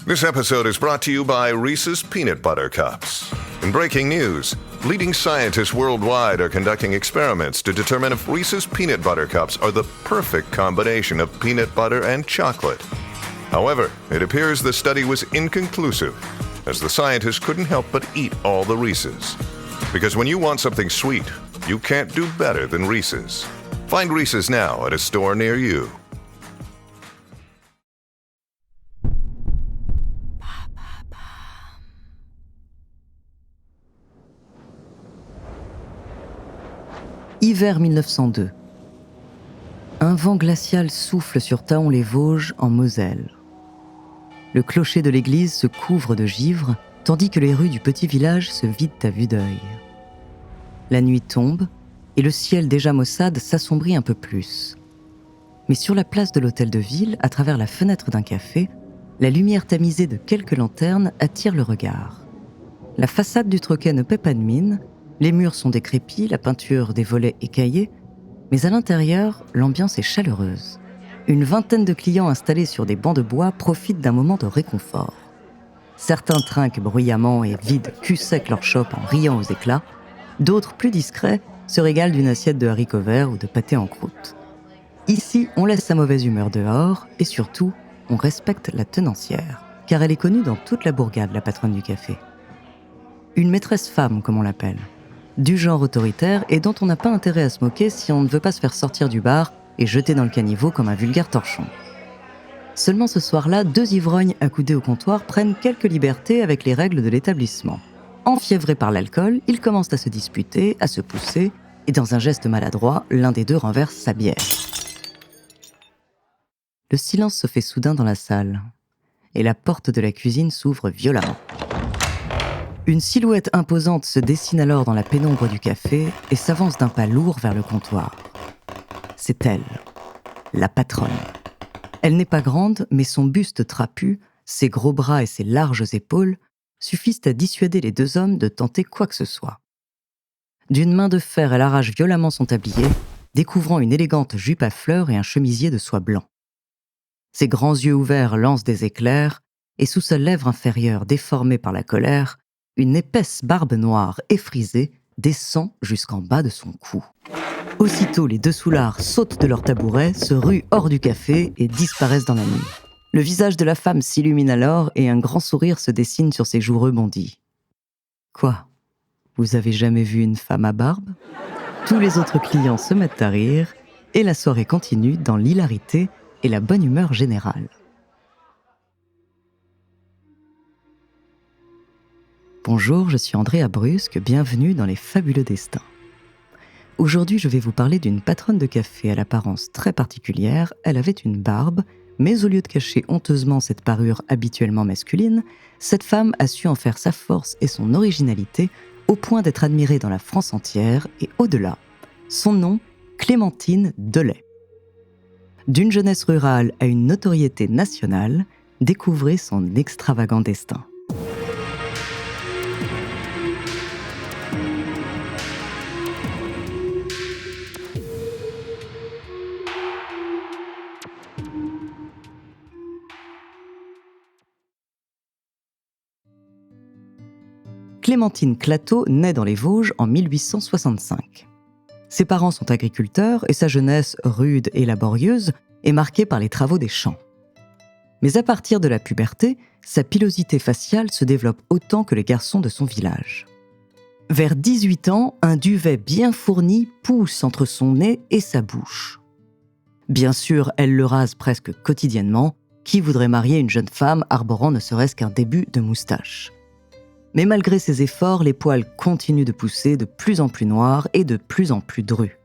This episode is brought to you by Reese's Peanut Butter Cups. In breaking news, leading scientists worldwide are conducting experiments to determine if Reese's Peanut Butter Cups are the perfect combination of peanut butter and chocolate. However, it appears the study was inconclusive, as the scientists couldn't help but eat all the Reese's. Because when you want something sweet, you can't do better than Reese's. Find Reese's now at a store near you. Hiver 1902. Un vent glacial souffle sur Thaon-les-Vosges, en Moselle. Le clocher de l'église se couvre de givre, tandis que les rues du petit village se vident à vue d'œil. La nuit tombe, et le ciel déjà maussade s'assombrit un peu plus. Mais sur la place de l'hôtel de ville, à travers la fenêtre d'un café, la lumière tamisée de quelques lanternes attire le regard. La façade du troquet ne paie pas de mine, les murs sont décrépits, la peinture des volets écaillée, mais à l'intérieur, l'ambiance est chaleureuse. Une vingtaine de clients installés sur des bancs de bois profitent d'un moment de réconfort. Certains trinquent bruyamment et vident cul-sec leur chope en riant aux éclats. D'autres, plus discrets, se régalent d'une assiette de haricots verts ou de pâté en croûte. Ici, on laisse sa mauvaise humeur dehors et surtout, on respecte la tenancière, car elle est connue dans toute la bourgade, la patronne du café. Une maîtresse femme, comme on l'appelle. Du genre autoritaire et dont on n'a pas intérêt à se moquer si on ne veut pas se faire sortir du bar et jeter dans le caniveau comme un vulgaire torchon. Seulement ce soir-là, deux ivrognes accoudés au comptoir prennent quelques libertés avec les règles de l'établissement. Enfiévrés par l'alcool, ils commencent à se disputer, à se pousser, et dans un geste maladroit, l'un des deux renverse sa bière. Le silence se fait soudain dans la salle, et la porte de la cuisine s'ouvre violemment. Une silhouette imposante se dessine alors dans la pénombre du café et s'avance d'un pas lourd vers le comptoir. C'est elle, la patronne. Elle n'est pas grande, mais son buste trapu, ses gros bras et ses larges épaules suffisent à dissuader les deux hommes de tenter quoi que ce soit. D'une main de fer, elle arrache violemment son tablier, découvrant une élégante jupe à fleurs et un chemisier de soie blanc. Ses grands yeux ouverts lancent des éclairs, et sous sa lèvre inférieure déformée par la colère, une épaisse barbe noire effrisée descend jusqu'en bas de son cou. Aussitôt, les deux soulards sautent de leur tabouret, se ruent hors du café et disparaissent dans la nuit. Le visage de la femme s'illumine alors et un grand sourire se dessine sur ses joues rebondies. « Quoi ? Vous avez jamais vu une femme à barbe ?» Tous les autres clients se mettent à rire et la soirée continue dans l'hilarité et la bonne humeur générale. Bonjour, je suis Andrea Brusque, bienvenue dans Les Fabuleux Destins. Aujourd'hui, je vais vous parler d'une patronne de café à l'apparence très particulière. Elle avait une barbe, mais au lieu de cacher honteusement cette parure habituellement masculine, cette femme a su en faire sa force et son originalité au point d'être admirée dans la France entière et au-delà. Son nom, Clémentine Delay. D'une jeunesse rurale à une notoriété nationale, découvrez son extravagant destin. Clémentine Clateau naît dans les Vosges en 1865. Ses parents sont agriculteurs et sa jeunesse, rude et laborieuse, est marquée par les travaux des champs. Mais à partir de la puberté, sa pilosité faciale se développe autant que les garçons de son village. Vers 18 ans, un duvet bien fourni pousse entre son nez et sa bouche. Bien sûr, elle le rase presque quotidiennement. Qui voudrait marier une jeune femme arborant ne serait-ce qu'un début de moustache ? Mais malgré ses efforts, les poils continuent de pousser de plus en plus noirs et de plus en plus drus.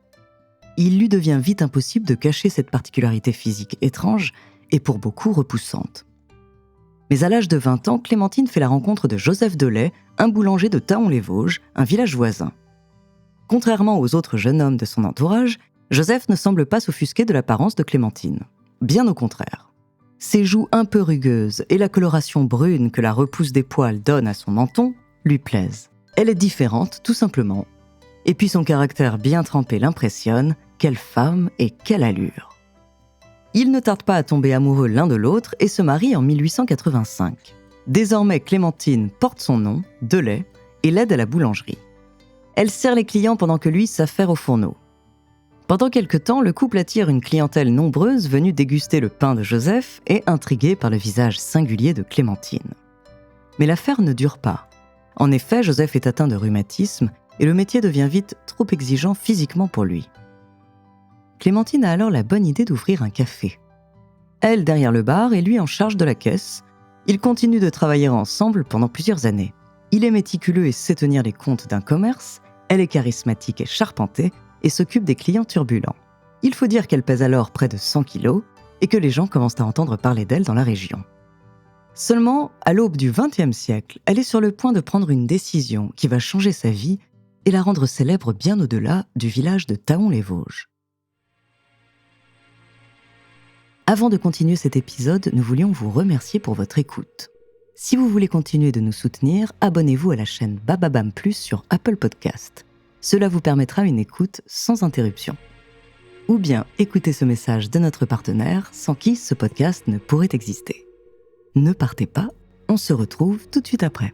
Il lui devient vite impossible de cacher cette particularité physique étrange et pour beaucoup repoussante. Mais à l'âge de 20 ans, Clémentine fait la rencontre de Joseph Delay, un boulanger de Thaon-les-Vosges, un village voisin. Contrairement aux autres jeunes hommes de son entourage, Joseph ne semble pas s'offusquer de l'apparence de Clémentine. Bien au contraire. Ses joues un peu rugueuses et la coloration brune que la repousse des poils donne à son menton lui plaisent. Elle est différente, tout simplement. Et puis son caractère bien trempé l'impressionne. Quelle femme et quelle allure. Ils ne tardent pas à tomber amoureux l'un de l'autre et se marient en 1885. Désormais, Clémentine porte son nom, Delay, et l'aide à la boulangerie. Elle sert les clients pendant que lui s'affaire au fourneau. Pendant quelque temps, le couple attire une clientèle nombreuse venue déguster le pain de Joseph et intriguée par le visage singulier de Clémentine. Mais l'affaire ne dure pas. En effet, Joseph est atteint de rhumatisme et le métier devient vite trop exigeant physiquement pour lui. Clémentine a alors la bonne idée d'ouvrir un café. Elle derrière le bar et lui en charge de la caisse. Ils continuent de travailler ensemble pendant plusieurs années. Il est méticuleux et sait tenir les comptes d'un commerce, elle est charismatique et charpentée et s'occupe des clients turbulents. Il faut dire qu'elle pèse alors près de 100 kilos et que les gens commencent à entendre parler d'elle dans la région. Seulement, à l'aube du XXe siècle, elle est sur le point de prendre une décision qui va changer sa vie et la rendre célèbre bien au-delà du village de Thaon-les-Vosges. Avant de continuer cet épisode, nous voulions vous remercier pour votre écoute. Si vous voulez continuer de nous soutenir, abonnez-vous à la chaîne Bababam Plus sur Apple Podcast. Cela vous permettra une écoute sans interruption. Ou bien écoutez ce message de notre partenaire sans qui ce podcast ne pourrait exister. Ne partez pas, on se retrouve tout de suite après.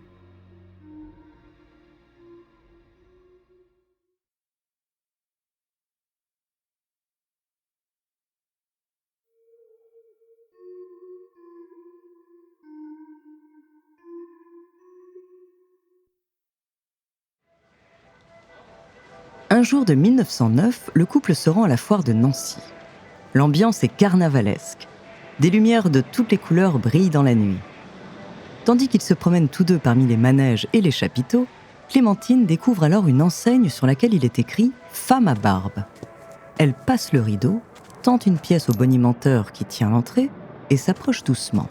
Un jour de 1909, le couple se rend à la foire de Nancy. L'ambiance est carnavalesque. Des lumières de toutes les couleurs brillent dans la nuit. Tandis qu'ils se promènent tous deux parmi les manèges et les chapiteaux, Clémentine découvre alors une enseigne sur laquelle il est écrit « Femme à barbe ». Elle passe le rideau, tente une pièce au bonimenteur qui tient l'entrée et s'approche doucement.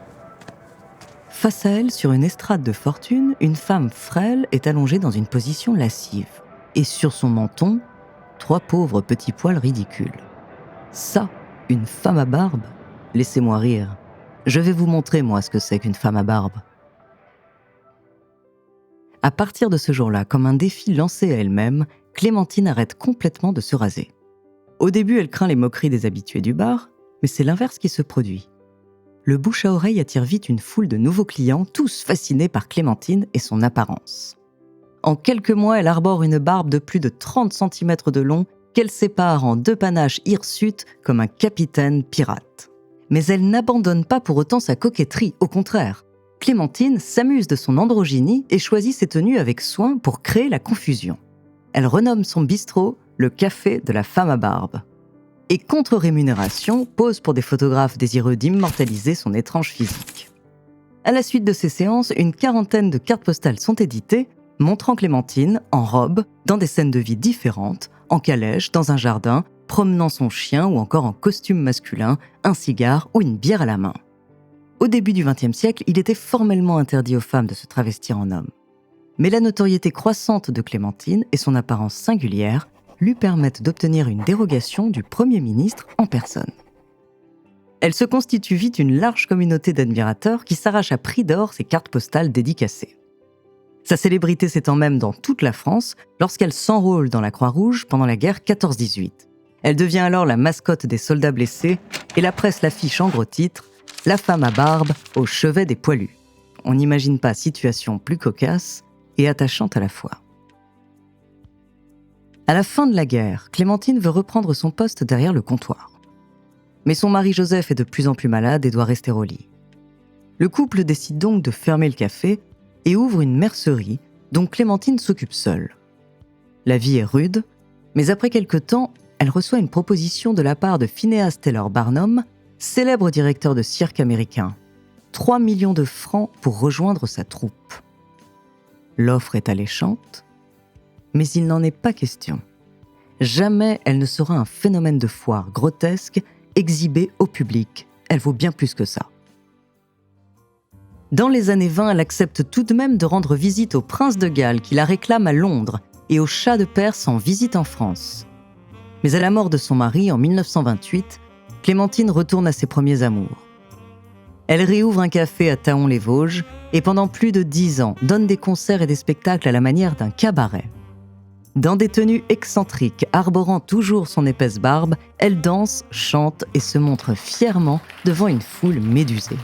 Face à elle, sur une estrade de fortune, une femme frêle est allongée dans une position lascive. Et sur son menton, 3 pauvres petits poils ridicules. Ça, une femme à barbe ? Laissez-moi rire. Je vais vous montrer, moi, ce que c'est qu'une femme à barbe. À partir de ce jour-là, comme un défi lancé à elle-même, Clémentine arrête complètement de se raser. Au début, elle craint les moqueries des habitués du bar, mais c'est l'inverse qui se produit. Le bouche à oreille attire vite une foule de nouveaux clients, tous fascinés par Clémentine et son apparence. En quelques mois, elle arbore une barbe de plus de 30 cm de long qu'elle sépare en 2 panaches hirsutes comme un capitaine pirate. Mais elle n'abandonne pas pour autant sa coquetterie, au contraire. Clémentine s'amuse de son androgynie et choisit ses tenues avec soin pour créer la confusion. Elle renomme son bistrot le Café de la Femme à Barbe. Et contre rémunération, pose pour des photographes désireux d'immortaliser son étrange physique. À la suite de ces séances, une 40aine de cartes postales sont éditées, montrant Clémentine en robe, dans des scènes de vie différentes, en calèche, dans un jardin, promenant son chien ou encore en costume masculin, un cigare ou une bière à la main. Au début du XXe siècle, il était formellement interdit aux femmes de se travestir en homme. Mais la notoriété croissante de Clémentine et son apparence singulière lui permettent d'obtenir une dérogation du Premier ministre en personne. Elle se constitue vite une large communauté d'admirateurs qui s'arrachent à prix d'or ses cartes postales dédicacées. Sa célébrité s'étend même dans toute la France lorsqu'elle s'enrôle dans la Croix-Rouge pendant la guerre 14-18. Elle devient alors la mascotte des soldats blessés et la presse l'affiche en gros titre « La femme à barbe au chevet des poilus ». On n'imagine pas situation plus cocasse et attachante à la fois. À la fin de la guerre, Clémentine veut reprendre son poste derrière le comptoir. Mais son mari Joseph est de plus en plus malade et doit rester au lit. Le couple décide donc de fermer le café et ouvre une mercerie dont Clémentine s'occupe seule. La vie est rude, mais après quelque temps, elle reçoit une proposition de la part de Phineas Taylor Barnum, célèbre directeur de cirque américain. 3 millions de francs pour rejoindre sa troupe. L'offre est alléchante, mais il n'en est pas question. Jamais elle ne sera un phénomène de foire grotesque, exhibé au public. Elle vaut bien plus que ça. Dans les années 20, elle accepte tout de même de rendre visite au prince de Galles qui la réclame à Londres et au Shah de Perse en visite en France. Mais à la mort de son mari en 1928, Clémentine retourne à ses premiers amours. Elle réouvre un café à Thaon-les-Vosges et pendant plus de 10 ans donne des concerts et des spectacles à la manière d'un cabaret. Dans des tenues excentriques, arborant toujours son épaisse barbe, elle danse, chante et se montre fièrement devant une foule médusée.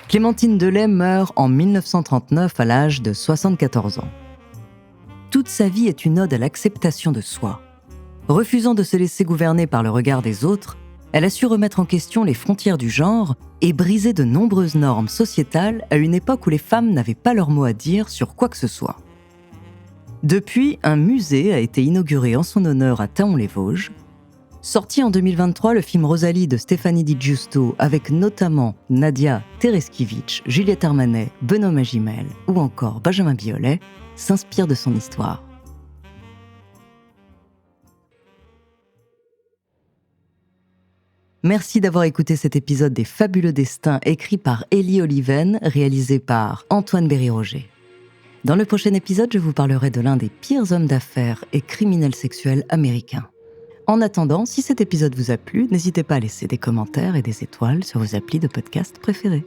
Clémentine Delay meurt en 1939 à l'âge de 74 ans. Toute sa vie est une ode à l'acceptation de soi. Refusant de se laisser gouverner par le regard des autres, elle a su remettre en question les frontières du genre et briser de nombreuses normes sociétales à une époque où les femmes n'avaient pas leur mot à dire sur quoi que ce soit. Depuis, un musée a été inauguré en son honneur à Thaon-les-Vosges. Sorti en 2023, le film Rosalie de Stéphanie Di Giusto, avec notamment Nadia Tereskevich, Juliette Armanet, Benoît Magimel ou encore Benjamin Biolay, s'inspire de son histoire. Merci d'avoir écouté cet épisode des Fabuleux Destins écrit par Élie Oliven, réalisé par Antoine Berry-Roger. Dans le prochain épisode, je vous parlerai de l'un des pires hommes d'affaires et criminels sexuels américains. En attendant, si cet épisode vous a plu, n'hésitez pas à laisser des commentaires et des étoiles sur vos applis de podcast préférés.